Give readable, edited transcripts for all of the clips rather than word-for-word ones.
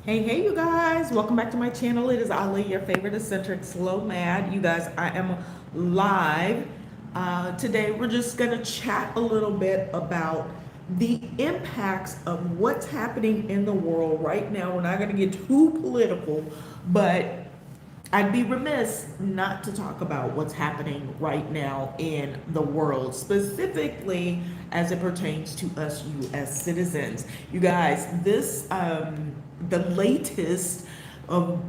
Hey, you guys, welcome back to my channel. It is Ali, your favorite eccentric SLO-mad. You guys, I am live. Today, we're just going to chat a little bit about the impacts of what's happening in the world right now. We're not going to get too political, but I'd be remiss not to talk about what's happening right now in the world, specifically as it pertains to us U.S. citizens. You guys, the latest of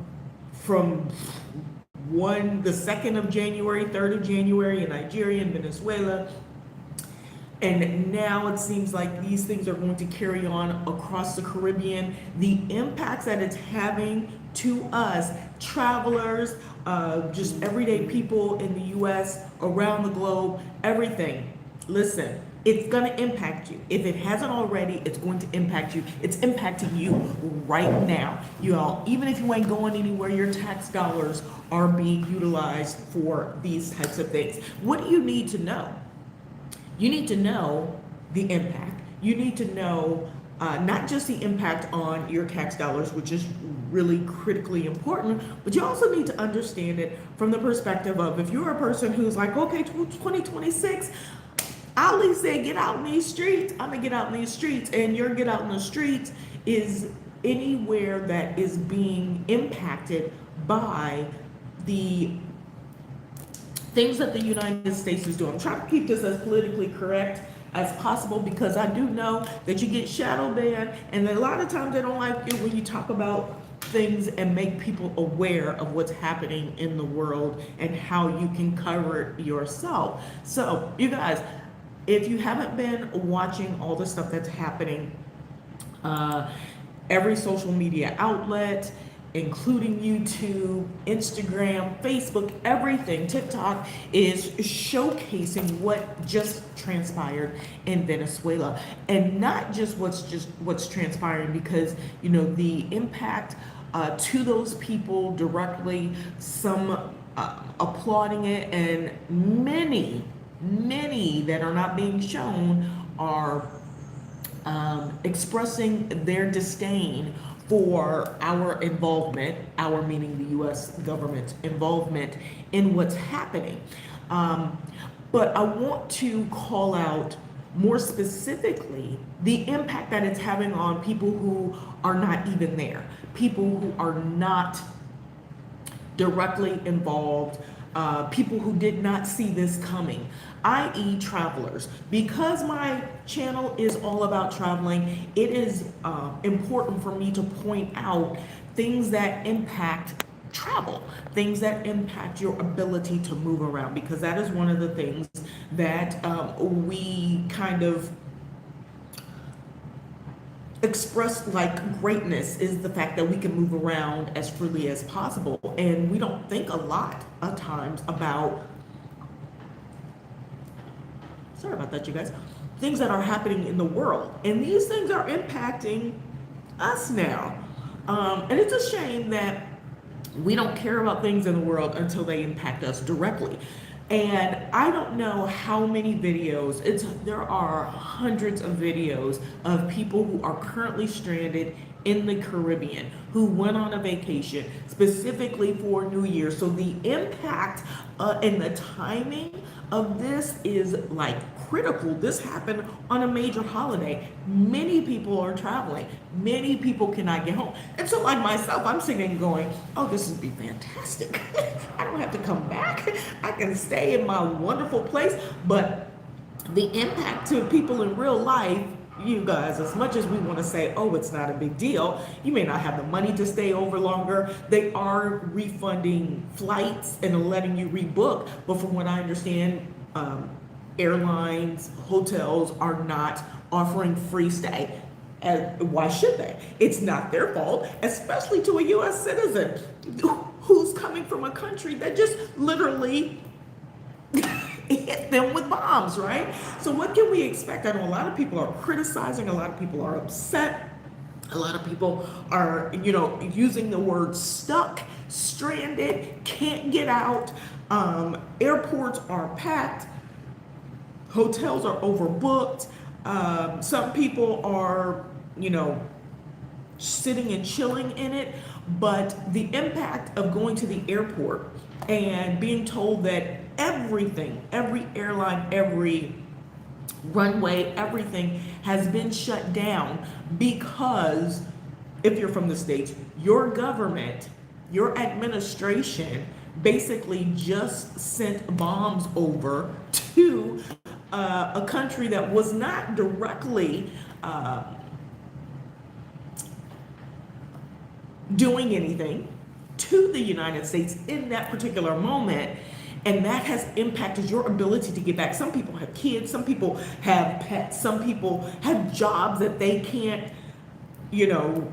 from the 2nd of January, 3rd of January in Nigeria and Venezuela, and now it seems like these things are going to carry on across the Caribbean. The impacts that it's having to us, travelers, just everyday people in the US, around the globe, everything. Listen, it's going to impact you. If it hasn't already, it's going to impact you. It's impacting you right now. You all, even if you ain't going anywhere, your tax dollars are being utilized for these types of things. What do you need to know? You need to know the impact. You need to know not just the impact on your tax dollars, which is really critically important, but you also need to understand it from the perspective of if you're a person who's like, okay, 2026, Ali said, get out in these streets. I'm gonna get out in these streets, and your get out in the streets is anywhere that is being impacted by the things that the United States is doing. I'm trying to keep this as politically correct as possible because I do know that you get shadow banned, and a lot of times they don't like it when you talk about things and make people aware of what's happening in the world and how you can cover it yourself. So, you guys, if you haven't been watching all the stuff that's happening, every social media outlet, including YouTube, Instagram, Facebook, everything, TikTok is showcasing what just transpired in Venezuela, and not just what's transpiring, because you know the impact to those people directly, some applauding it, and many that are not being shown are expressing their disdain for our involvement, our meaning the US government involvement in what's happening. But I want to call out more specifically the impact that it's having on people who are not even there, people who are not directly involved, people who did not see this coming, i.e. travelers. Because my channel is all about traveling, it is important for me to point out things that impact travel, things that impact your ability to move around, because that is one of the things that we kind of express like greatness, is the fact that we can move around as freely as possible. And we don't think a lot of times about, sorry about that, you guys, things that are happening in the world. And these things are impacting us now. And it's a shame that we don't care about things in the world until they impact us directly. And I don't know how many videos, there are hundreds of videos of people who are currently stranded in the Caribbean, who went on a vacation specifically for New Year. So the impact and the timing of this is like critical. This happened on a major holiday. Many people are traveling. Many people cannot get home. And so like myself, I'm sitting going, oh, this would be fantastic. I don't have to come back. I can stay in my wonderful place. But the impact to people in real life, you guys, as much as we want to say, oh, it's not a big deal, you may not have the money to stay over longer. They are refunding flights and letting you rebook. But from what I understand, airlines, hotels are not offering free stay. And why should they? It's not their fault, especially to a US citizen who's coming from a country that just literally hit them with bombs, right? So what can we expect? I know a lot of people are criticizing, a lot of people are upset, a lot of people are, using the word stuck, stranded, can't get out. Airports are packed, hotels are overbooked. Some people are, sitting and chilling in it, but the impact of going to the airport and being told that everything, every airline, every runway, everything has been shut down because, if you're from the States, your government, your administration basically just sent bombs over to a country that was not directly doing anything to the United States in that particular moment. And that has impacted your ability to get back. Some people have kids, some people have pets, some people have jobs that they can't, you know,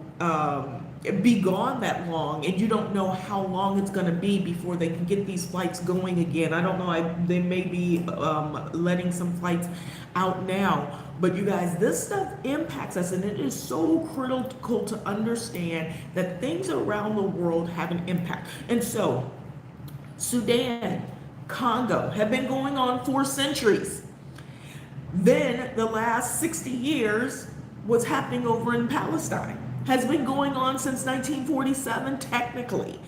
be gone that long, and you don't know how long it's going to be before they can get these flights going again. I don't know, they may be letting some flights out now, but you guys, this stuff impacts us, and it is so critical to understand that things around the world have an impact. And so Sudan, Congo have been going on for centuries. Then the last 60 years, what's happening over in Palestine has been going on since 1947, technically.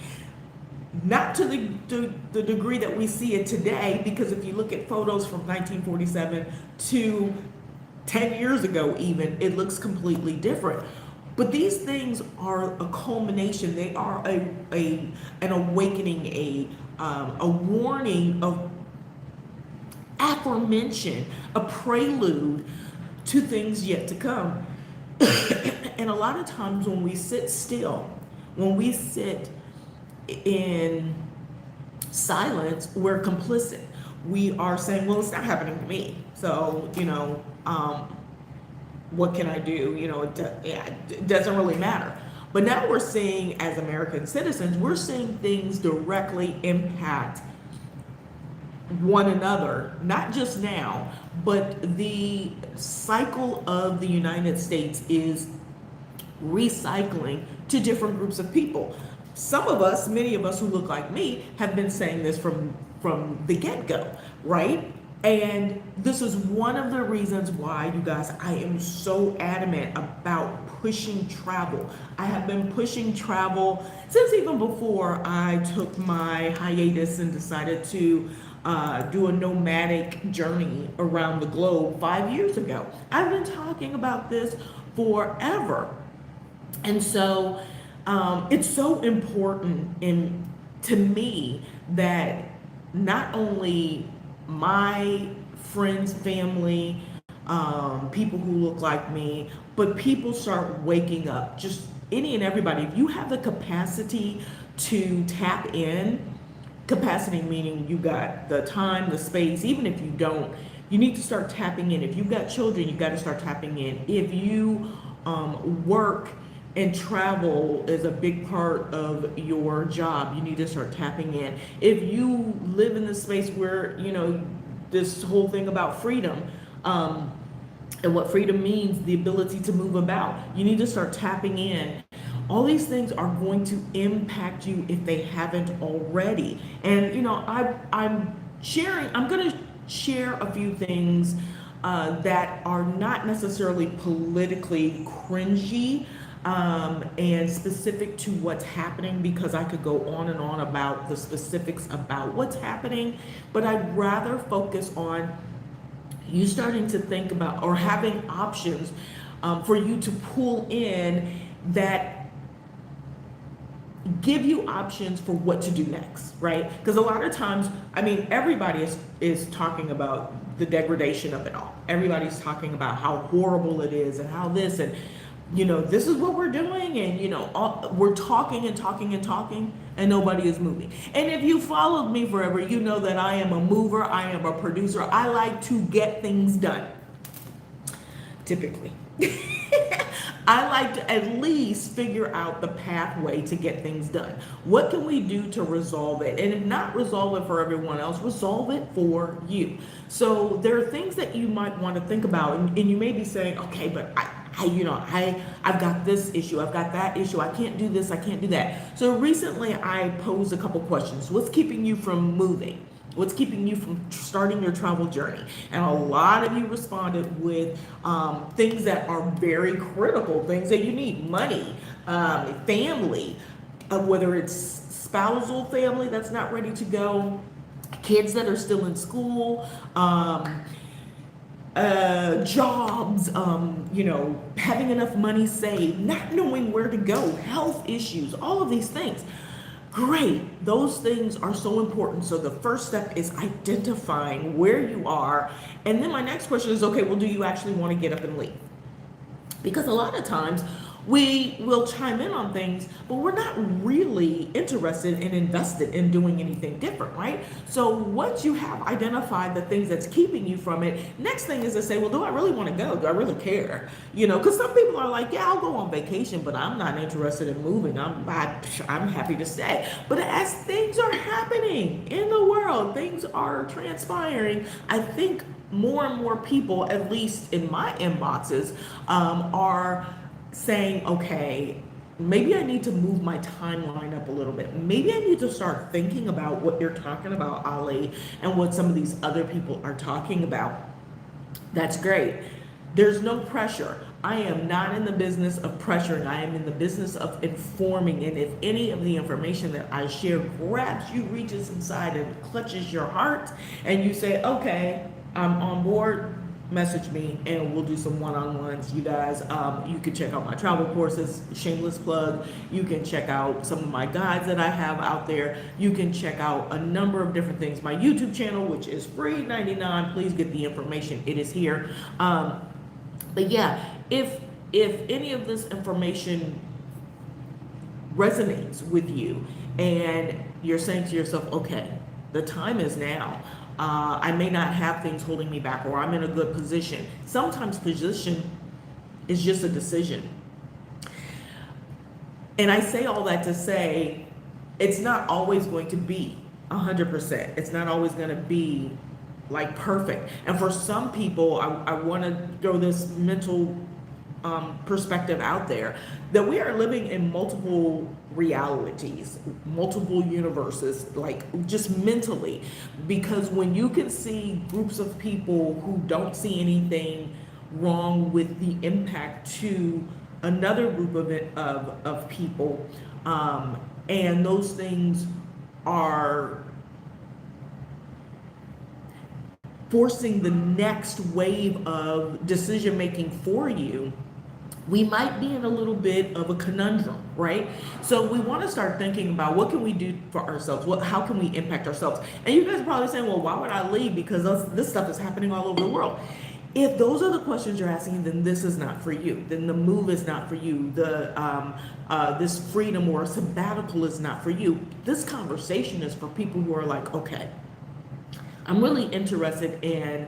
Not to the degree that we see it today, because if you look at photos from 1947 to 10 years ago even, it looks completely different. But these things are a culmination. They are an awakening, a warning of aforementioned, a prelude to things yet to come. And a lot of times when we sit still, when we sit in silence, we're complicit. We are saying, well, it's not happening to me. So, you know, what can I do? You know, it doesn't really matter. But now we're seeing, as American citizens, we're seeing things directly impact one another, not just now, but the cycle of the United States is recycling to different groups of people. Some of us, many of us who look like me, have been saying this from the get-go, right? And this is one of the reasons why, you guys, I am so adamant about pushing travel. I have been pushing travel since even before I took my hiatus and decided to do a nomadic journey around the globe 5 years ago. I've been talking about this forever. And so it's so important to me that not only my friends, family, people who look like me, but people start waking up. Just any and everybody. If you have the capacity to tap in, capacity meaning you got the time, the space, even if you don't, you need to start tapping in. If you've got children, you got to start tapping in. If you work and travel is a big part of your job, you need to start tapping in. If you live in this space where, you know, this whole thing about freedom, and what freedom means, the ability to move about, you need to start tapping in. All these things are going to impact you if they haven't already. And, you know, I'm going to share a few things that are not necessarily politically cringy, and specific to what's happening, because I could go on and on about the specifics about what's happening, but I'd rather focus on you starting to think about or having options for you to pull in that give you options for what to do next, right? Because a lot of times, I mean, everybody is talking about the degradation of it all. Everybody's talking about how horrible it is and how this, and you know, this is what we're doing, and you know, we're talking and talking and talking, and nobody is moving. And if you followed me forever, you know that I am a mover, I am a producer. I like to get things done, typically. I like to at least figure out the pathway to get things done. What can we do to resolve it? And if not resolve it for everyone else, resolve it for you. So there are things that you might want to think about, and you may be saying, okay, but I've got this issue, I've got that issue, I can't do this, I can't do that. So recently I posed a couple questions. What's keeping you from moving? What's keeping you from starting your travel journey? And a lot of you responded with things that are very critical, things that you need: money, family, whether it's spousal family that's not ready to go, kids that are still in school, jobs, having enough money saved, not knowing where to go, health issues, all of these things. Great. Those things are so important. So the first step is identifying where you are. And then my next question is, okay, well, do you actually want to get up and leave? Because a lot of times we will chime in on things, but we're not really interested and invested in doing anything different, right? So once you have identified the things that's keeping you from it, next thing is to say, well, do I really want to go? Do I really care? Because some people are like, yeah, I'll go on vacation, but I'm not interested in moving. I'm happy to stay. But as things are happening in the world, things are transpiring, I think more and more people, at least in my inboxes, are saying, okay, maybe I need to move my timeline up a little bit. Maybe I need to start thinking about what you're talking about, Ali, and what some of these other people are talking about. That's great. There's no pressure. I am not in the business of pressuring. I am in the business of informing. And if any of the information that I share grabs you, reaches inside and clutches your heart, and you say, okay, I'm on board, message me and we'll do some one-on-ones. You guys, you can check out my travel courses, shameless plug. You can check out some of my guides that I have out there. You can check out a number of different things. My YouTube channel, which is free 99, please get the information. It is here. But yeah, if any of this information resonates with you and you're saying to yourself, okay, the time is now. I may not have things holding me back, or I'm in a good position. Sometimes position is just a decision. And I say all that to say it's not always going to be 100%. It's not always going to be like perfect. And for some people, I want to throw this mental perspective out there that we are living in multiple realities, multiple universes, like just mentally, because when you can see groups of people who don't see anything wrong with the impact to another group of people, and those things are forcing the next wave of decision making for you, we might be in a little bit of a conundrum, right? So we want to start thinking about what can we do for ourselves? How can we impact ourselves? And you guys are probably saying, well, why would I leave? Because this stuff is happening all over the world. If those are the questions you're asking, then this is not for you. Then the move is not for you. This freedom or sabbatical is not for you. This conversation is for people who are like, okay, I'm really interested in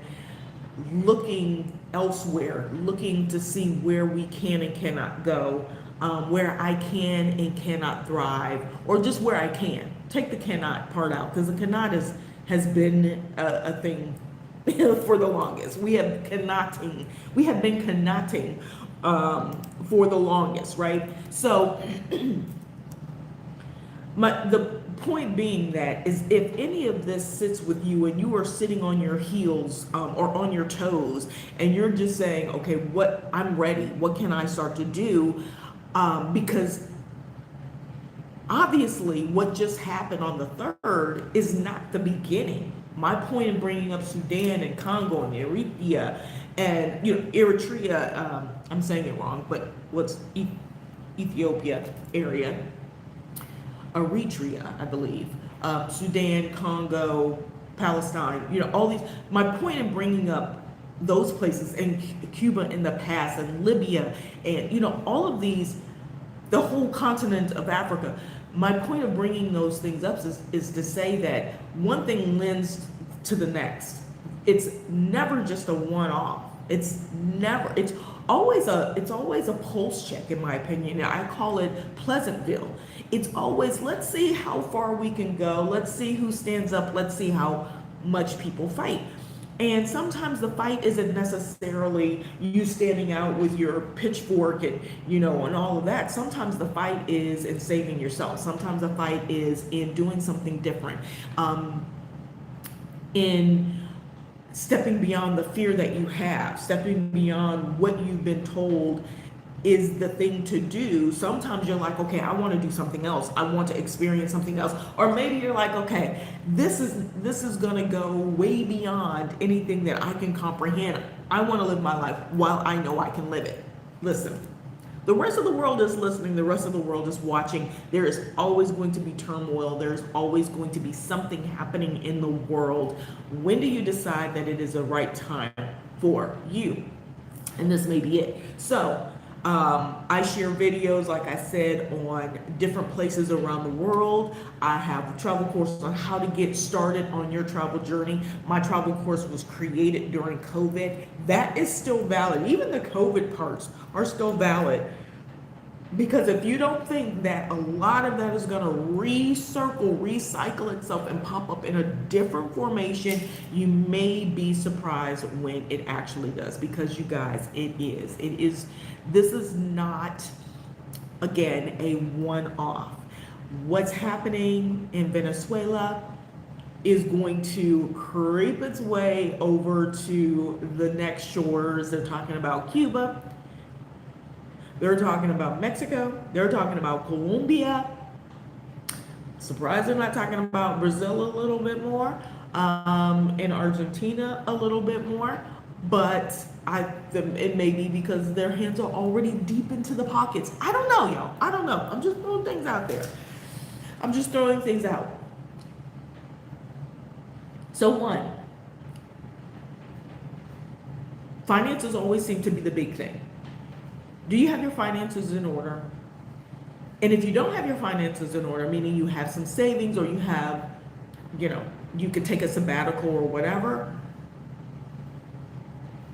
looking elsewhere, looking to see where we can and cannot go, where I can and cannot thrive, or just where I can. Take the cannot part out, because the cannot has been a thing for the longest. We have been cannotting for the longest, right? So the point being that is, if any of this sits with you and you are sitting on your heels or on your toes, and you're just saying, okay, I'm ready, what can I start to do? Because obviously what just happened on the 3rd is not the beginning. My point in bringing up Sudan and Congo and Eritrea and Eritrea, I'm saying it wrong, but what's Ethiopia area, Eritrea, I believe, Sudan, Congo, Palestine, all these. My point in bringing up those places, and Cuba in the past, and Libya, and all of these, the whole continent of Africa. My point of bringing those things up is to say that one thing lends to the next. It's never just a one-off. It's always a pulse check, in my opinion. I call it Pleasantville. It's always, let's see how far we can go. Let's see who stands up. Let's see how much people fight. And sometimes the fight isn't necessarily you standing out with your pitchfork and and all of that. Sometimes the fight is in saving yourself. Sometimes the fight is in doing something different. in stepping beyond the fear that you have, stepping beyond what you've been told is the thing to do. Sometimes you're like, okay, I want to do something else. I want to experience something else. Or maybe you're like, okay, this is going to go way beyond anything that I can comprehend. I want to live my life while I know I can live it. Listen, the rest of the world is listening. The rest of the world is watching. There is always going to be turmoil. There's always going to be something happening in the world. When do you decide that it is the right time for you? And this may be it. So I share videos, like I said, on different places around the world. I have a travel course on how to get started on your travel journey. My travel course was created during COVID. That is still valid. Even the COVID parts are still valid. Because if you don't think that a lot of that is going to recycle itself and pop up in a different formation, you may be surprised when it actually does. Because you guys, this is not, again, a one-off. What's happening in Venezuela is going to creep its way over to the next shores. They're talking about Cuba. They're talking about Mexico. They're talking about Colombia. Surprised they're not talking about Brazil a little bit more, and Argentina a little bit more. But it may be because their hands are already deep into the pockets. I don't know, y'all. I don't know. I'm just throwing things out there. I'm just throwing things out. So one, finances always seem to be the big thing. Do you have your finances in order? And if you don't have your finances in order, meaning you have some savings or you have, you could take a sabbatical or whatever,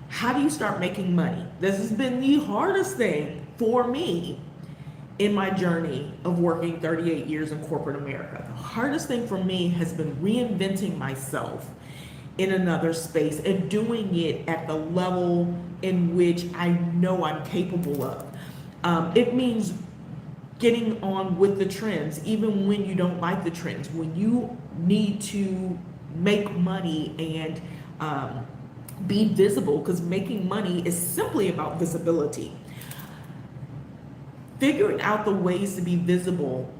how do you start making money? This has been the hardest thing for me in my journey of working 38 years in corporate America. The hardest thing for me has been reinventing myself in another space and doing it at the level in which I know I'm capable of. It means getting on with the trends, even when you don't like the trends, when you need to make money and be visible, because making money is simply about visibility. Figuring out the ways to be visible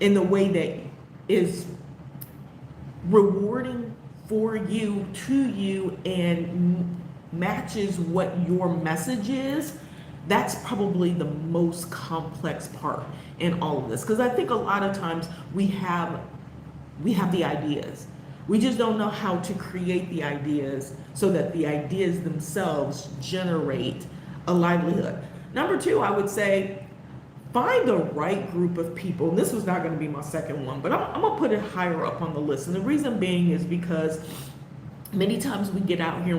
in the way that is rewarding for you, to you, and matches what your message is, that's probably the most complex part in all of this. Because I think a lot of times we have the ideas. We just don't know how to create the ideas so that the ideas themselves generate a livelihood. Number two, I would say, find the right group of people. And this was not going to be my second one, but I'm going to put it higher up on the list. And the reason being is because many times we get out here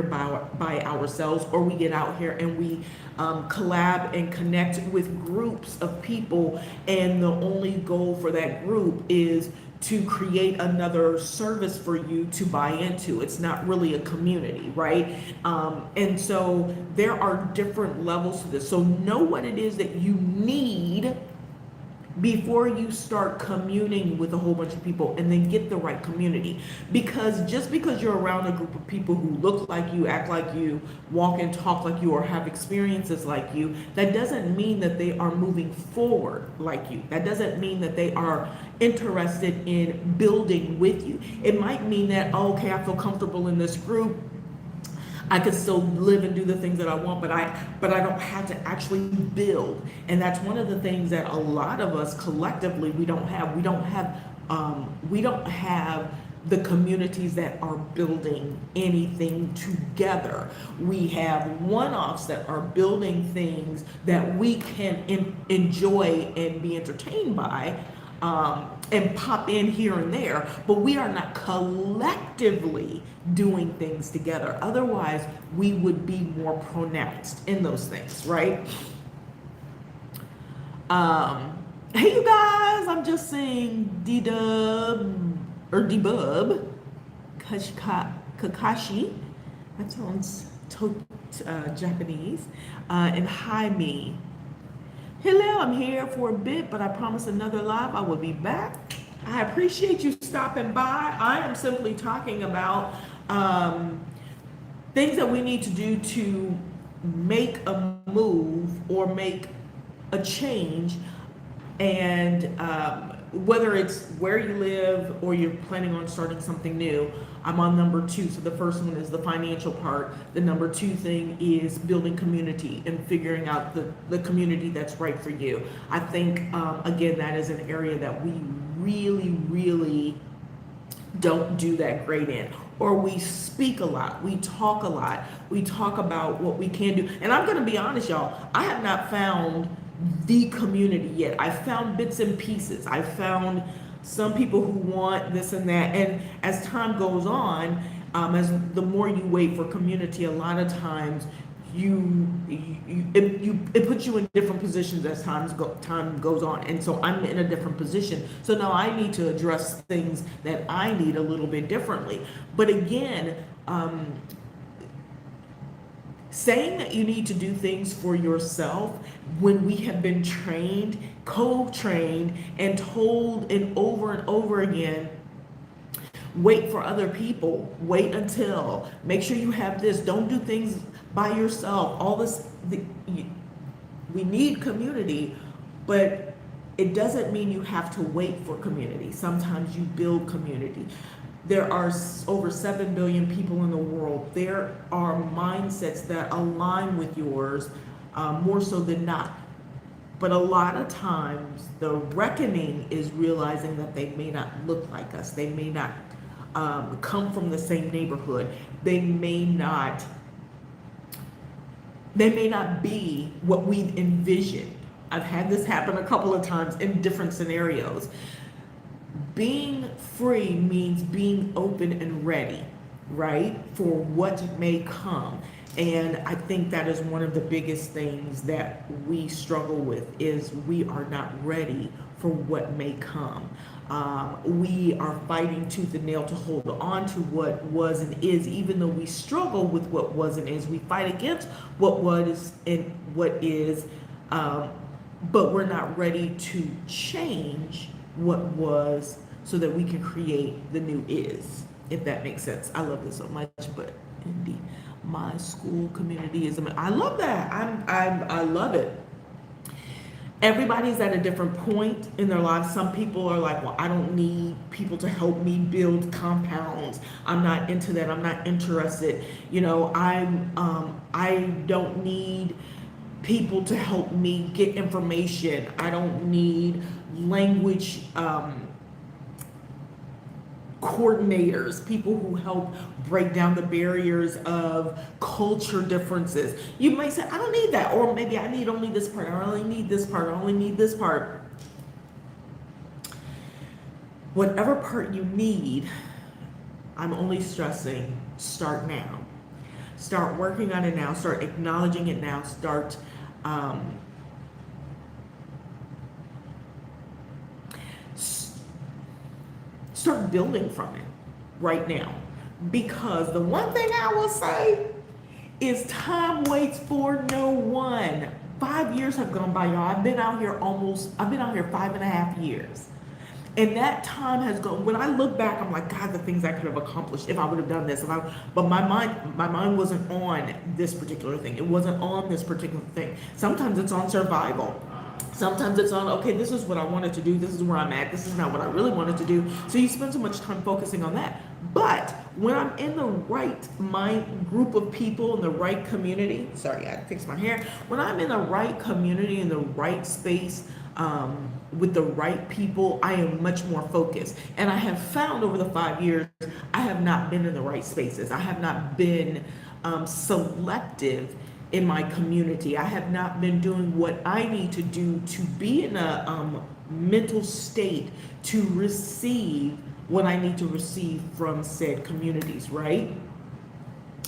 by ourselves, or we get out here and we collab and connect with groups of people. And the only goal for that group is to create another service for you to buy into. It's not really a community, right? And so there are different levels to this. So know what it is that you need before you start communing with a whole bunch of people, and then get the right community. Because just because you're around a group of people who look like you, act like you, walk and talk like you, or have experiences like you, that doesn't mean that they are moving forward like you. That doesn't mean that they are interested in building with you. It might mean that, oh, okay, I feel comfortable in this group, I could still live and do the things that I want, but I don't have to actually build. And that's one of the things that a lot of us collectively we don't have. We don't have the communities that are building anything together. We have one-offs that are building things that we can enjoy and be entertained by, and pop in here and there, but we are not collectively doing things together. Otherwise, we would be more pronounced in those things, right? Hey, you guys, I'm just seeing D-Bub, Kakashi, that sounds Japanese, and Hi Me. Hello, I'm here for a bit, but I promise another live I will be back. I appreciate you stopping by. I am simply talking about um, things that we need to do to make a move or make a change, and whether it's where you live or you're planning on starting something new. I'm on number two. So the first one is the financial part. The number two thing is building community and figuring out the community that's right for you. I think, again, that is an area that we really don't do that great in. Or we speak a lot, we talk a lot, we talk about what we can do. And I'm going to be honest, y'all, I have not found the community yet. I found bits and pieces. I found some people who want this and that. And as time goes on, as the more you wait for community, a lot of times it puts you in different positions as time goes on. And so I'm in a different position, so now I need to address things that I need a little bit differently. But again, saying that you need to do things for yourself when we have been trained, co-trained, and told and over again, wait for other people, wait until, make sure you have this, don't do things by yourself, all this, we need community, but it doesn't mean you have to wait for community. Sometimes you build community. There are over 7 billion people in the world. There are mindsets that align with yours, more so than not. But a lot of times the reckoning is realizing that they may not look like us. They may not come from the same neighborhood. They may not be what we envisioned. I've had this happen a couple of times in different scenarios. Being free means being open and ready, right, for what may come. And I think that is one of the biggest things that we struggle with, is we are not ready for what may come. We are fighting tooth and nail to hold on to what was and is, even though we struggle with what was and is. We fight against what was and what is, but we're not ready to change what was so that we can create the new is, if that makes sense. I love this so much, but indeed, my school community is, I love that. I love it. Everybody's at a different point in their lives. Some people are like, well, I don't need people to help me build compounds. I'm not into that. I'm not interested. You know, I don't need people to help me get information. I don't need language coordinators, people who help break down the barriers of culture differences. You might say, I don't need that, or maybe I need only this part, I only need this part, I only need this part. Whatever part you need, I'm only stressing, start now. Start working on it now, start acknowledging it now, start building from it right now. Because the one thing I will say is time waits for no one. 5 years have gone by, y'all. I've been out here 5.5 years. And that time has gone. When I look back, I'm like, God, the things I could have accomplished if I would have done this. But my mind wasn't on this particular thing. It wasn't on this particular thing. Sometimes it's on survival. Sometimes it's on, okay, this is what I wanted to do. This is where I'm at. This is not what I really wanted to do. So you spend so much time focusing on that. But when I'm in the right group of people, in the right community, sorry, I fixed my hair. When I'm in the right community, in the right space, with the right people, I am much more focused. And I have found over the 5 years, I have not been in the right spaces. I have not been selective in my community. I have not been doing what I need to do to be in a mental state to receive what I need to receive from said communities, right?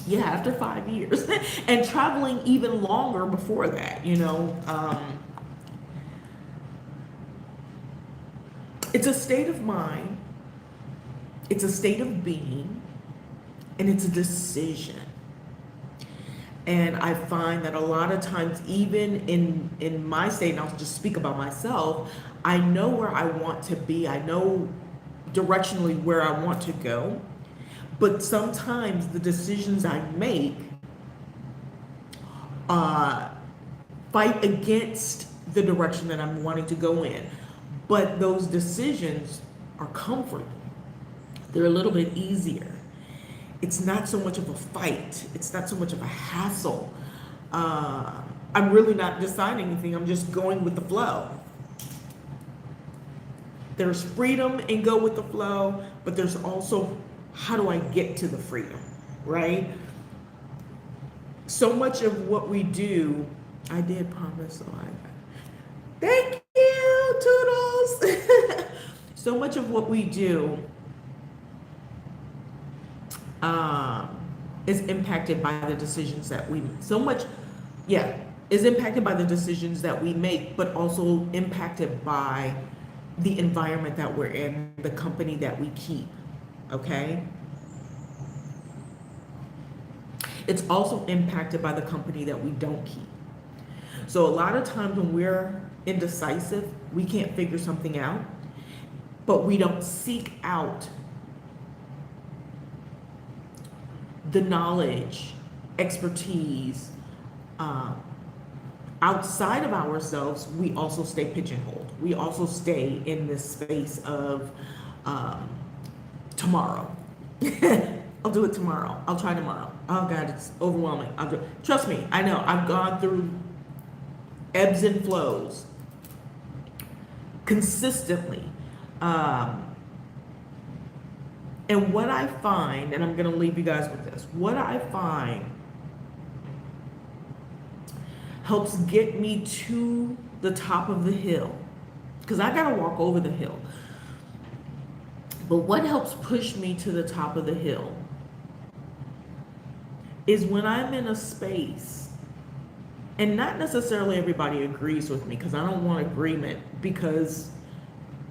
Yeah, after 5 years and traveling even longer before that, you know. It's a state of mind, it's a state of being, and it's a decision. And I find that a lot of times, even in my state, and I'll just speak about myself, I know where I want to be. I know directionally where I want to go. But sometimes the decisions I make uh, fight against the direction that I'm wanting to go in. But those decisions are comfortable. They're a little bit easier. It's not so much of a fight. It's not so much of a hassle. I'm really not deciding anything. I'm just going with the flow. There's freedom in go with the flow, but there's also how do I get to the freedom, right? So much of what we do, I did promise, so thank you, Toodles. So much of what we do is impacted by the decisions that we make. Is impacted by the decisions that we make, but also impacted by the environment that we're in, the company that we keep, okay? It's also impacted by the company that we don't keep. So a lot of times when we're indecisive, we can't figure something out, but we don't seek out the knowledge, expertise, outside of ourselves. We also stay pigeonholed. We also stay in this space of tomorrow. I'll do it tomorrow. I'll try tomorrow. Oh God, it's overwhelming. I'll do it. Trust me, I know. I've gone through ebbs and flows consistently. And what I find, and I'm going to leave you guys with this, what I find helps get me to the top of the hill, because I got to walk over the hill. But what helps push me to the top of the hill is when I'm in a space, and not necessarily everybody agrees with me, because I don't want agreement, because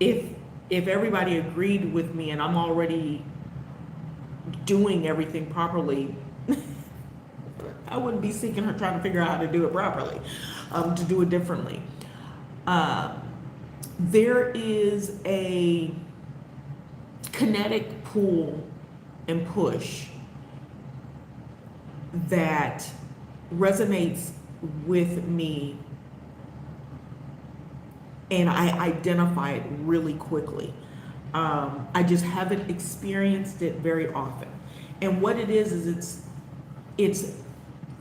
if everybody agreed with me and I'm already doing everything properly, I wouldn't be seeking her trying to figure out how to do it properly, to do it differently. There is a kinetic pull and push that resonates with me, and I identify it really quickly. I just haven't experienced it very often. And what it is it's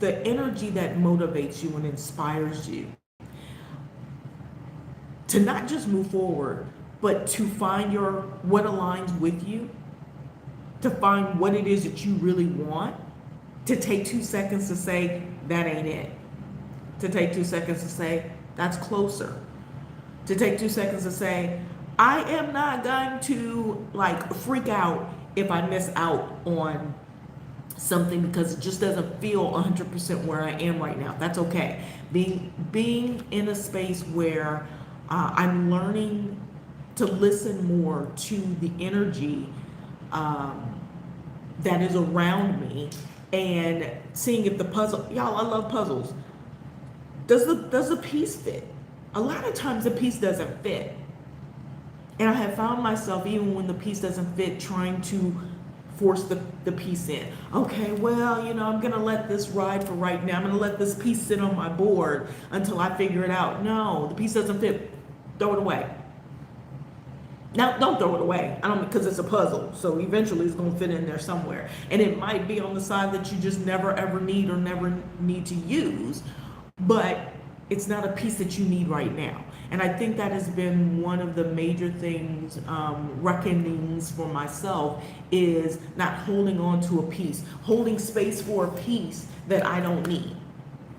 the energy that motivates you and inspires you to not just move forward, but to find what aligns with you, to find what it is that you really want, to take 2 seconds to say, that ain't it. To take 2 seconds to say, that's closer. To take 2 seconds to say, I am not going to freak out if I miss out on something because it just doesn't feel 100% where I am right now. That's okay. Being in a space where I'm learning to listen more to the energy that is around me, and seeing if the puzzle, y'all, I love puzzles. Does the piece fit? A lot of times the piece doesn't fit. And I have found myself, even when the piece doesn't fit, trying to force the piece in. Okay, well, I'm gonna let this ride for right now. I'm gonna let this piece sit on my board until I figure it out. No, the piece doesn't fit. Throw it away. Now, don't throw it away. Because it's a puzzle. So eventually it's gonna fit in there somewhere. And it might be on the side that you just never ever need or never need to use, but it's not a piece that you need right now. And I think that has been one of the major things, reckonings for myself, is not holding on to a piece, holding space for a piece that I don't need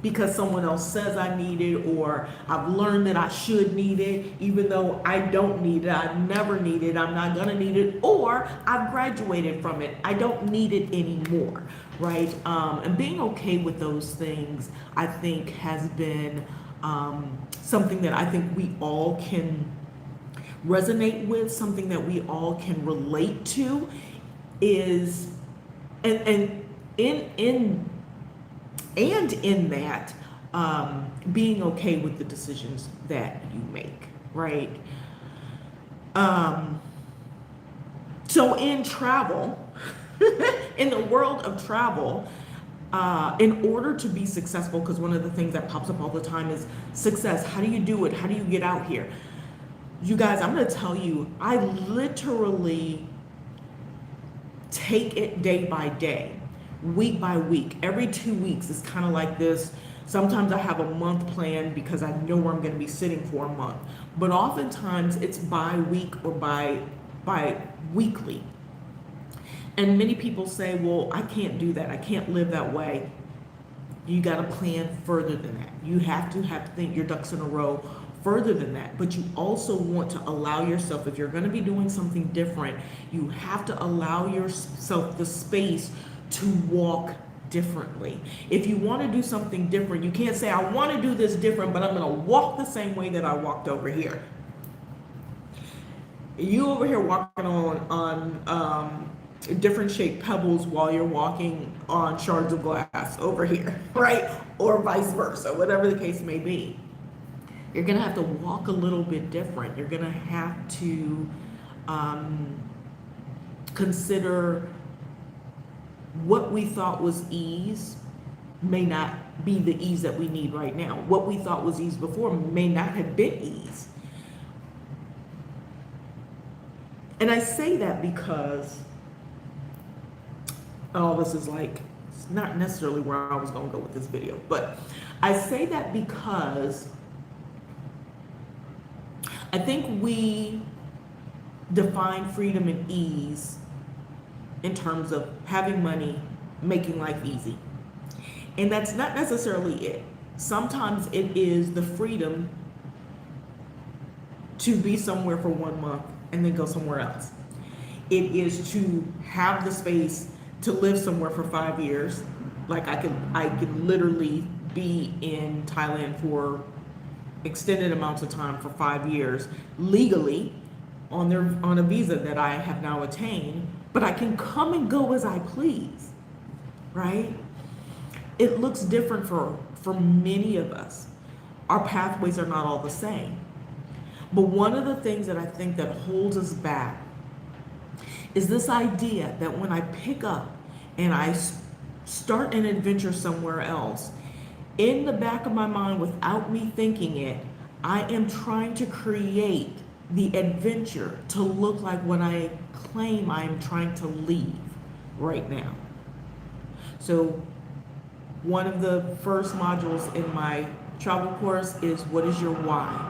because someone else says I need it, or I've learned that I should need it, even though I don't need it, I never need it, I'm not gonna need it, or I've graduated from it, I don't need it anymore, right? And being okay with those things, I think, has been something that I think we all can resonate with, something that we all can relate to, is and in that, being okay with the decisions that you make, right? So in travel, in the world of travel, in order to be successful, because one of the things that pops up all the time is success. How do you do it? How do you get out here? You guys, I'm going to tell you, I literally take it day by day, week by week. Every 2 weeks is kind of like this. Sometimes I have a month planned because I know where I'm going to be sitting for a month. But oftentimes it's by week or by weekly. And many people say, well, I can't do that. I can't live that way. You got to plan further than that. You have to think your ducks in a row further than that. But you also want to allow yourself, if you're going to be doing something different, you have to allow yourself the space to walk differently. If you want to do something different, you can't say, I want to do this different, but I'm going to walk the same way that I walked over here. You over here walking on different shaped pebbles while you're walking on shards of glass over here, right? Or vice versa, whatever the case may be. You're going to have to walk a little bit different. You're going to have to consider what we thought was ease may not be the ease that we need right now. What we thought was ease before may not have been ease. And I say that because, this is like, it's not necessarily where I was going to go with this video, but I say that because I think we define freedom and ease in terms of having money, making life easy. And that's not necessarily it. Sometimes it is the freedom to be somewhere for 1 month and then go somewhere else. It is to have the space to live somewhere for 5 years. Like I could literally be in Thailand for extended amounts of time for 5 years legally on a visa that I have now attained, but I can come and go as I please, right? It looks different for many of us. Our pathways are not all the same. But one of the things that I think that holds us back is this idea that when I pick up and I start an adventure somewhere else, in the back of my mind, without me thinking it, I am trying to create the adventure to look like what I claim I am trying to leave right now. So one of the first modules in my travel course is, what is your why?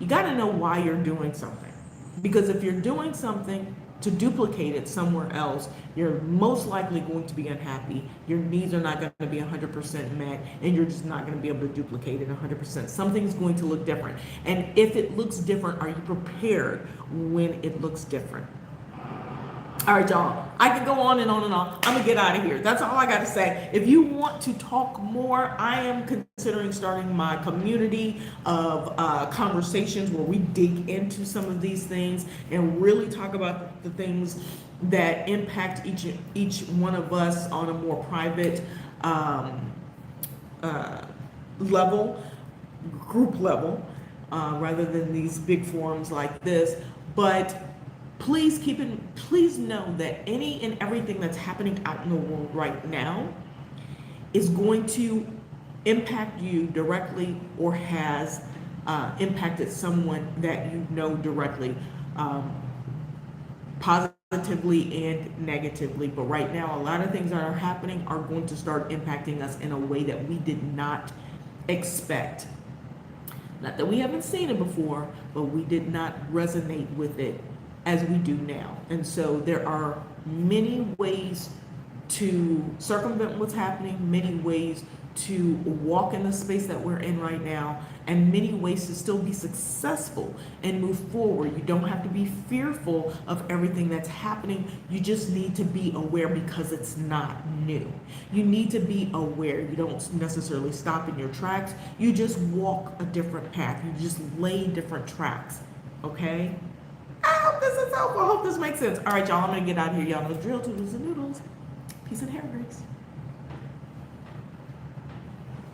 You got to know why you're doing something. Because if you're doing something to duplicate it somewhere else, you're most likely going to be unhappy. Your needs are not going to be 100% met, and you're just not going to be able to duplicate it 100%. Something's going to look different. And if it looks different, are you prepared when it looks different? All right, y'all, I could go on and on and on. I'm gonna get out of here. That's all I got to say. If you want to talk more, I am considering starting my community of conversations where we dig into some of these things and really talk about the things that impact each one of us on a more private level, group level, rather than these big forums like this. But please know that any and everything that's happening out in the world right now is going to impact you directly or has impacted someone that you know directly, positively and negatively. But right now, a lot of things that are happening are going to start impacting us in a way that we did not expect. Not that we haven't seen it before, but we did not resonate with it as we do now. And so there are many ways to circumvent what's happening, many ways to walk in the space that we're in right now, and many ways to still be successful and move forward. You don't have to be fearful of everything that's happening. You just need to be aware because it's not new. You need to be aware. You don't necessarily stop in your tracks. You just walk a different path. You just lay different tracks, okay? I hope this is helpful. I hope this makes sense. All right, y'all, I'm going to get out of here. Y'all know the drill, toodles and noodles. Peace and hair grease.